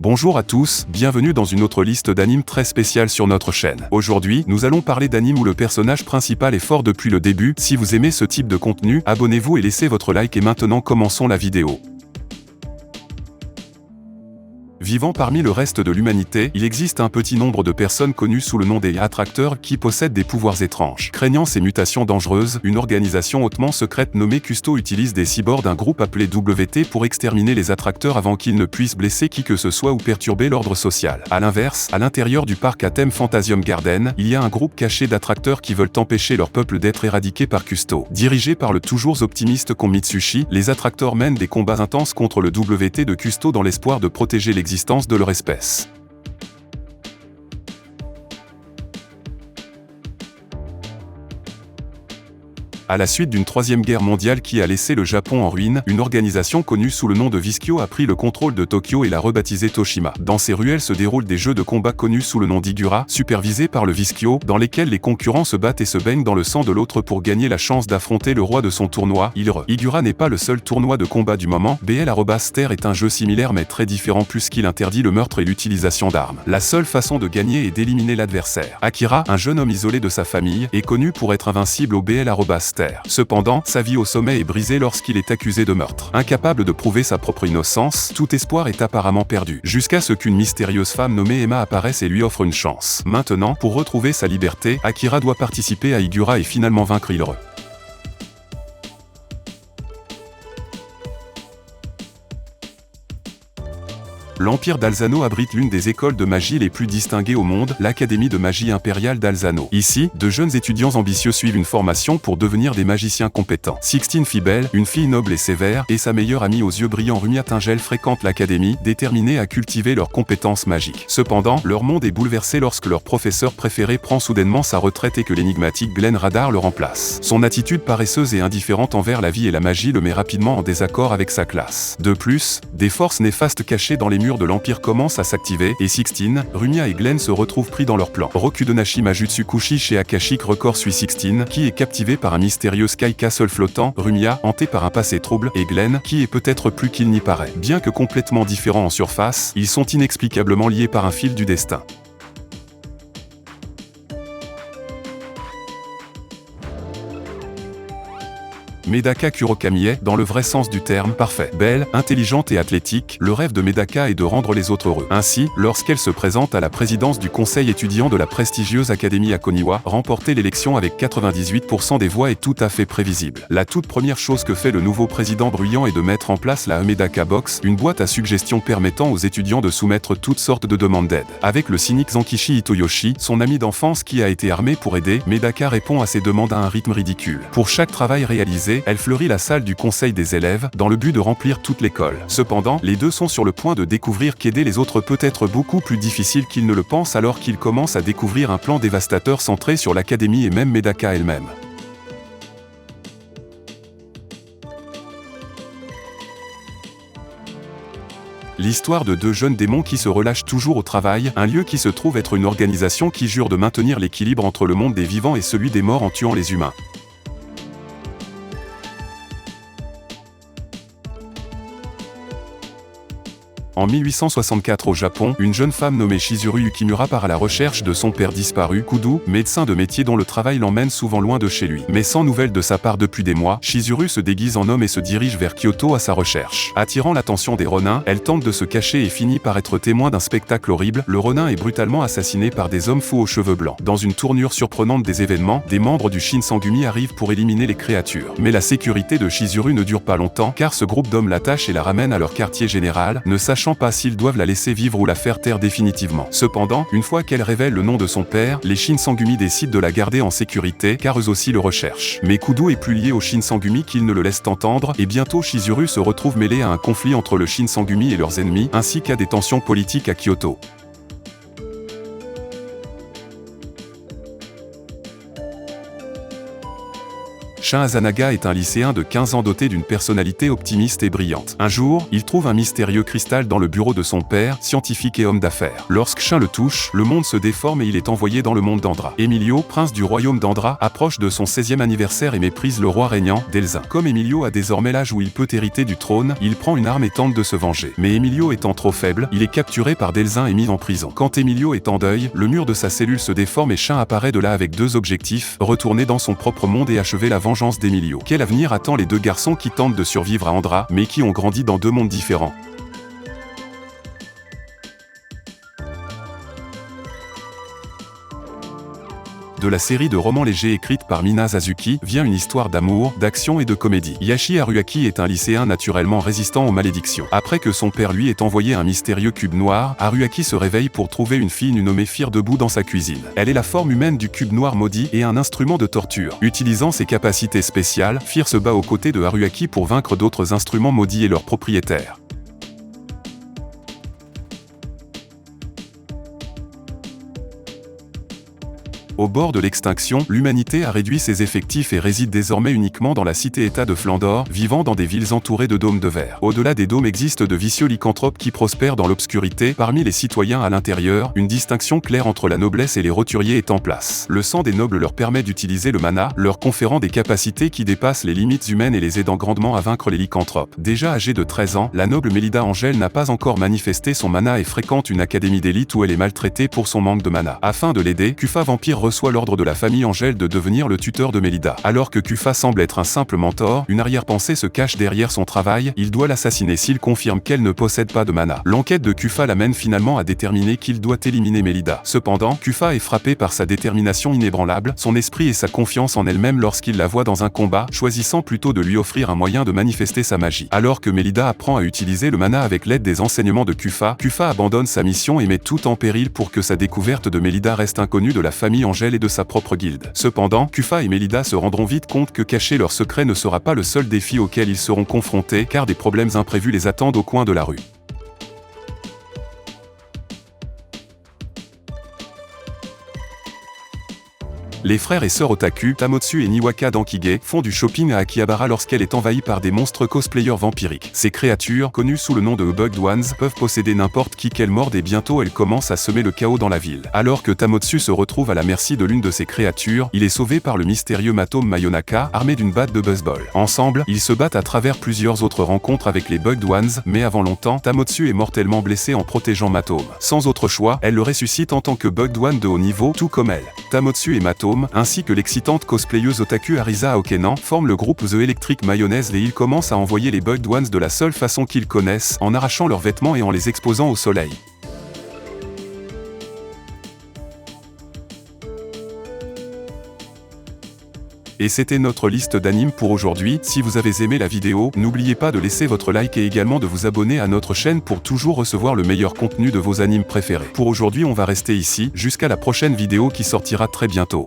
Bonjour à tous, bienvenue dans une autre liste d'animes très spéciale sur notre chaîne. Aujourd'hui, nous allons parler d'animes où le personnage principal est fort depuis le début. Si vous aimez ce type de contenu, abonnez-vous et laissez votre like et maintenant commençons la vidéo. Vivant parmi le reste de l'humanité, il existe un petit nombre de personnes connues sous le nom des attracteurs qui possèdent des pouvoirs étranges. Craignant ces mutations dangereuses, une organisation hautement secrète nommée Custo utilise des cyborgs d'un groupe appelé WT pour exterminer les attracteurs avant qu'ils ne puissent blesser qui que ce soit ou perturber l'ordre social. A l'inverse, à l'intérieur du parc à thème Fantasium Garden, il y a un groupe caché d'attracteurs qui veulent empêcher leur peuple d'être éradiqué par Custo. Dirigé par le toujours optimiste Kon Mitsushi, les attracteurs mènent des combats intenses contre le WT de Custo dans l'espoir de protéger l'existence de leur espèce. À la suite d'une troisième guerre mondiale qui a laissé le Japon en ruine, une organisation connue sous le nom de Viskyo a pris le contrôle de Tokyo et l'a rebaptisée Toshima. Dans ces ruelles se déroulent des jeux de combat connus sous le nom d'Igura, supervisés par le Viskyo, dans lesquels les concurrents se battent et se baignent dans le sang de l'autre pour gagner la chance d'affronter le roi de son tournoi, Ilre. Igura n'est pas le seul tournoi de combat du moment, BL@Ter est un jeu similaire mais très différent puisqu'il interdit le meurtre et l'utilisation d'armes. La seule façon de gagner est d'éliminer l'adversaire. Akira, un jeune homme isolé de sa famille, est connu pour être invincible au BL@Ter. Cependant, sa vie au sommet est brisée lorsqu'il est accusé de meurtre. Incapable de prouver sa propre innocence, tout espoir est apparemment perdu. Jusqu'à ce qu'une mystérieuse femme nommée Emma apparaisse et lui offre une chance. Maintenant, pour retrouver sa liberté, Akira doit participer à Igura et finalement vaincre Ilre. L'Empire d'Alzano abrite l'une des écoles de magie les plus distinguées au monde, l'Académie de magie impériale d'Alzano. Ici, de jeunes étudiants ambitieux suivent une formation pour devenir des magiciens compétents. Sixtine Fibel, une fille noble et sévère, et sa meilleure amie aux yeux brillants Rumia Tingel fréquentent l'académie, déterminés à cultiver leurs compétences magiques. Cependant, leur monde est bouleversé lorsque leur professeur préféré prend soudainement sa retraite et que l'énigmatique Glenn Radar le remplace. Son attitude paresseuse et indifférente envers la vie et la magie le met rapidement en désaccord avec sa classe. De plus, des forces néfastes cachées dans les murs de l'Empire commencent à s'activer, et Sixtine, Rumia et Glenn se retrouvent pris dans leur plan. Rokudonashi Majutsukushi chez Akashic Record suit Sixtine, qui est captivé par un mystérieux Sky Castle flottant, Rumia, hanté par un passé trouble, et Glenn, qui est peut-être plus qu'il n'y paraît. Bien que complètement différents en surface, ils sont inexplicablement liés par un fil du destin. Medaka Kurokamie est, dans le vrai sens du terme, parfait. Belle, intelligente et athlétique, le rêve de Medaka est de rendre les autres heureux. Ainsi, lorsqu'elle se présente à la présidence du conseil étudiant de la prestigieuse académie Akoniwa, remporter l'élection avec 98% des voix est tout à fait prévisible. La toute première chose que fait le nouveau président bruyant est de mettre en place la Medaka Box, une boîte à suggestions permettant aux étudiants de soumettre toutes sortes de demandes d'aide. Avec le cynique Zankichi Itoyoshi, son ami d'enfance qui a été armé pour aider, Medaka répond à ces demandes à un rythme ridicule. Pour chaque travail réalisé, elle fleurit la salle du conseil des élèves, dans le but de remplir toute l'école. Cependant, les deux sont sur le point de découvrir qu'aider les autres peut être beaucoup plus difficile qu'ils ne le pensent alors qu'ils commencent à découvrir un plan dévastateur centré sur l'académie et même Medaka elle-même. L'histoire de deux jeunes démons qui se relâchent toujours au travail, un lieu qui se trouve être une organisation qui jure de maintenir l'équilibre entre le monde des vivants et celui des morts en tuant les humains. En 1864 au Japon, une jeune femme nommée Chizuru Yukimura part à la recherche de son père disparu, Kudo, médecin de métier dont le travail l'emmène souvent loin de chez lui. Mais sans nouvelles de sa part depuis des mois, Chizuru se déguise en homme et se dirige vers Kyoto à sa recherche. Attirant l'attention des Ronin, elle tente de se cacher et finit par être témoin d'un spectacle horrible. Le Ronin est brutalement assassiné par des hommes fous aux cheveux blancs. Dans une tournure surprenante des événements, des membres du Shinsengumi arrivent pour éliminer les créatures. Mais la sécurité de Chizuru ne dure pas longtemps car ce groupe d'hommes l'attache et la ramène à leur quartier général, ne sachant pas s'ils doivent la laisser vivre ou la faire taire définitivement. Cependant, une fois qu'elle révèle le nom de son père, les Shinsengumi décident de la garder en sécurité car eux aussi le recherchent. Mais Kudo est plus lié au Shinsengumi qu'ils ne le laissent entendre et bientôt Chizuru se retrouve mêlée à un conflit entre le Shinsengumi et leurs ennemis ainsi qu'à des tensions politiques à Kyoto. Shun Azanaga est un lycéen de 15 ans doté d'une personnalité optimiste et brillante. Un jour, il trouve un mystérieux cristal dans le bureau de son père, scientifique et homme d'affaires. Lorsque Shun le touche, le monde se déforme et il est envoyé dans le monde d'Andra. Emilio, prince du royaume d'Andra, approche de son 16e anniversaire et méprise le roi régnant, Delzin. Comme Emilio a désormais l'âge où il peut hériter du trône, il prend une arme et tente de se venger. Mais Emilio étant trop faible, il est capturé par Delzin et mis en prison. Quand Emilio est en deuil, le mur de sa cellule se déforme et Shun apparaît de là avec deux objectifs, retourner dans son propre monde et achever la vengeance d'Emilio. Quel avenir attend les deux garçons qui tentent de survivre à Andra, mais qui ont grandi dans deux mondes différents? De la série de romans légers écrite par Mina Suzuki vient une histoire d'amour, d'action et de comédie. Yashi Haruaki est un lycéen naturellement résistant aux malédictions. Après que son père lui ait envoyé un mystérieux cube noir, Haruaki se réveille pour trouver une fille nommée Fir debout dans sa cuisine. Elle est la forme humaine du cube noir maudit et un instrument de torture. Utilisant ses capacités spéciales, Fir se bat aux côtés de Haruaki pour vaincre d'autres instruments maudits et leurs propriétaires. Au bord de l'extinction, l'humanité a réduit ses effectifs et réside désormais uniquement dans la cité-état de Flandor, vivant dans des villes entourées de dômes de verre. Au-delà des dômes existent de vicieux lycanthropes qui prospèrent dans l'obscurité. Parmi les citoyens à l'intérieur, une distinction claire entre la noblesse et les roturiers est en place. Le sang des nobles leur permet d'utiliser le mana, leur conférant des capacités qui dépassent les limites humaines et les aidant grandement à vaincre les lycanthropes. Déjà âgée de 13 ans, la noble Melida Angel n'a pas encore manifesté son mana et fréquente une académie d'élite où elle est maltraitée pour son manque de mana. Afin de l'aider, Kufa Vampire reçoit l'ordre de la famille Angel de devenir le tuteur de Melida. Alors que Kufa semble être un simple mentor, une arrière-pensée se cache derrière son travail, il doit l'assassiner s'il confirme qu'elle ne possède pas de mana. L'enquête de Kufa l'amène finalement à déterminer qu'il doit éliminer Melida. Cependant, Kufa est frappé par sa détermination inébranlable, son esprit et sa confiance en elle-même lorsqu'il la voit dans un combat, choisissant plutôt de lui offrir un moyen de manifester sa magie. Alors que Melida apprend à utiliser le mana avec l'aide des enseignements de Kufa, Kufa abandonne sa mission et met tout en péril pour que sa découverte de Melida reste inconnue de la famille Angel et de sa propre guilde. Cependant, Kufa et Melida se rendront vite compte que cacher leur secret ne sera pas le seul défi auquel ils seront confrontés car des problèmes imprévus les attendent au coin de la rue. Les frères et sœurs otaku, Tamotsu et Niwaka Dankige, font du shopping à Akihabara lorsqu'elle est envahie par des monstres cosplayers vampiriques. Ces créatures, connues sous le nom de Bugged Ones, peuvent posséder n'importe qui qu'elles mordent et bientôt elles commencent à semer le chaos dans la ville. Alors que Tamotsu se retrouve à la merci de l'une de ces créatures, il est sauvé par le mystérieux Matome Mayonaka, armé d'une batte de baseball. Ensemble, ils se battent à travers plusieurs autres rencontres avec les Bugged Ones, mais avant longtemps, Tamotsu est mortellement blessé en protégeant Matome. Sans autre choix, elle le ressuscite en tant que Bugged One de haut niveau, tout comme elle. Tamotsu et Matome, ainsi que l'excitante cosplayeuse otaku Arisa Aokenan, forment le groupe The Electric Mayonnaise et ils commencent à envoyer les Bugged Ones de la seule façon qu'ils connaissent, en arrachant leurs vêtements et en les exposant au soleil. Et c'était notre liste d'animes pour aujourd'hui. Si vous avez aimé la vidéo, n'oubliez pas de laisser votre like et également de vous abonner à notre chaîne pour toujours recevoir le meilleur contenu de vos animes préférés. Pour aujourd'hui, on va rester ici, jusqu'à la prochaine vidéo qui sortira très bientôt.